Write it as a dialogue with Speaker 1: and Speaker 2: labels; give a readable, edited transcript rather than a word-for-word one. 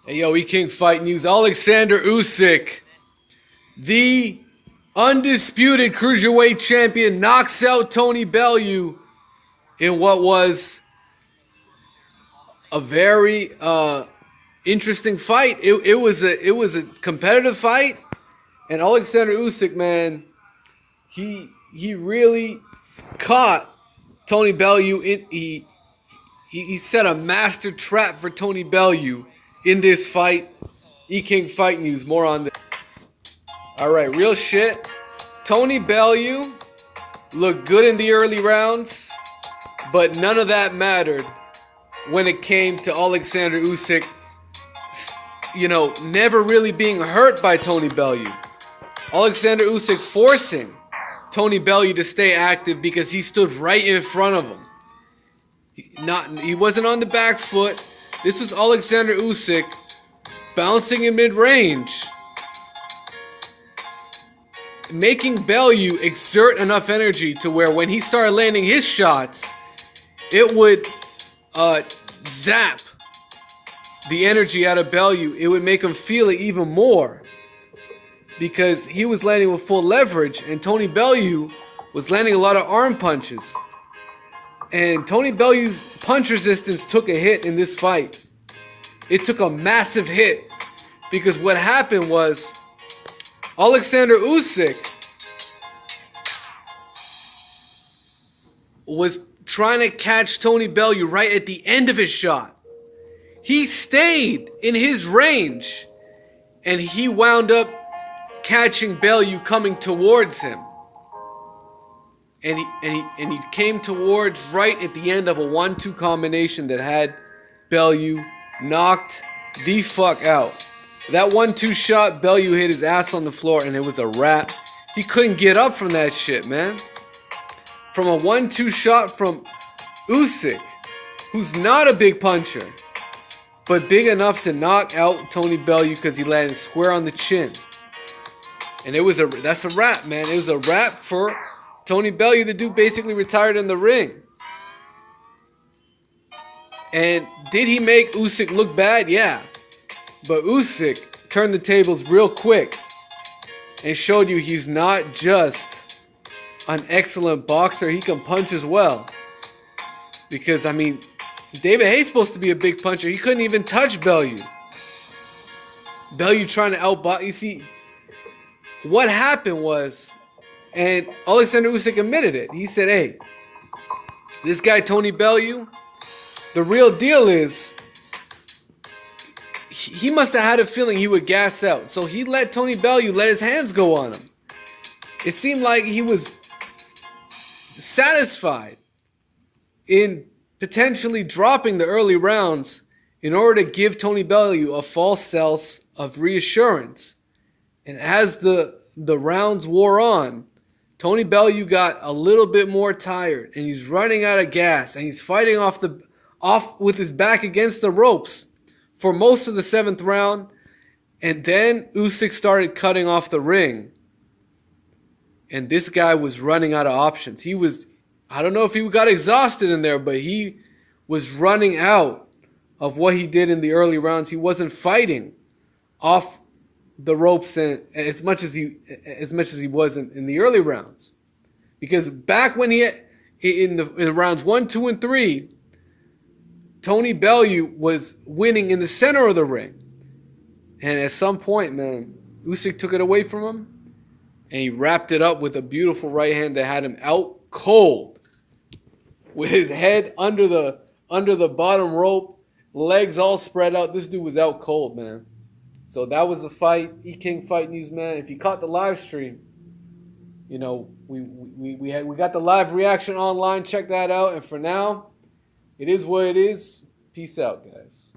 Speaker 1: Hey, yo, E-King Fight News. Oleksandr Usyk, the undisputed cruiserweight champion, knocks out Tony Bellew in what was a very interesting fight. It was a competitive fight, and Oleksandr Usyk, man, he really caught Tony Bellew. He set a master trap for Tony Bellew in this fight. E-King Fight News. More on this. Alright, real shit. Tony Bellew looked good in the early rounds, but none of that mattered when it came to Oleksandr Usyk, never really being hurt by Tony Bellew. Oleksandr Usyk forcing Tony Bellew to stay active because he stood right in front of him. He wasn't on the back foot. This was Oleksandr Usyk bouncing in mid-range, making Bellew exert enough energy to where when he started landing his shots, it would zap the energy out of Bellew. It would make him feel it even more because he was landing with full leverage, and Tony Bellew was landing a lot of arm punches. And Tony Bellew's punch resistance took a hit in this fight. It took a massive hit because what happened was Oleksandr Usyk was trying to catch Tony Bellew right at the end of his shot. He stayed in his range, and he wound up catching Bellew coming towards him. And he came towards right at the end of a 1-2 combination that had Bellew knocked the fuck out. That 1-2 shot, Bellew hit his ass on the floor, and it was a wrap. He couldn't get up from that shit, man. From a 1-2 shot from Usyk, who's not a big puncher, but big enough to knock out Tony Bellew because he landed square on the chin. And that's a wrap, man. It was a wrap for Tony Bellew. The dude basically retired in the ring. And did he make Usyk look bad? Yeah. But Usyk turned the tables real quick and showed you he's not just an excellent boxer. He can punch as well. Because, David Hayes supposed to be a big puncher. He couldn't even touch Bellew. Bellew trying to outbox. You see, what happened was, and Oleksandr Usyk admitted it. He said, hey, this guy Tony Bellew, the real deal is, he must have had a feeling he would gas out. So he let Tony Bellew let his hands go on him. It seemed like he was satisfied in potentially dropping the early rounds in order to give Tony Bellew a false sense of reassurance. And as the rounds wore on, Tony Bellew got a little bit more tired, and he's running out of gas, and he's fighting off with his back against the ropes for most of the 7th round. And then Usyk started cutting off the ring, and this guy was running out of options. I don't know if he got exhausted in there, but he was running out of what he did in the early rounds. He wasn't fighting off the ropes as much as he was in the early rounds, because back when in rounds 1, 2, and 3, Tony Bellew was winning in the center of the ring, and at some point, man, Usyk took it away from him, and he wrapped it up with a beautiful right hand that had him out cold, with his head under the bottom rope, legs all spread out. This dude was out cold, man. So that was the fight. E-King Fight News, man. If you caught the live stream, we got the live reaction online. Check that out. And for now, it is what it is. Peace out, guys.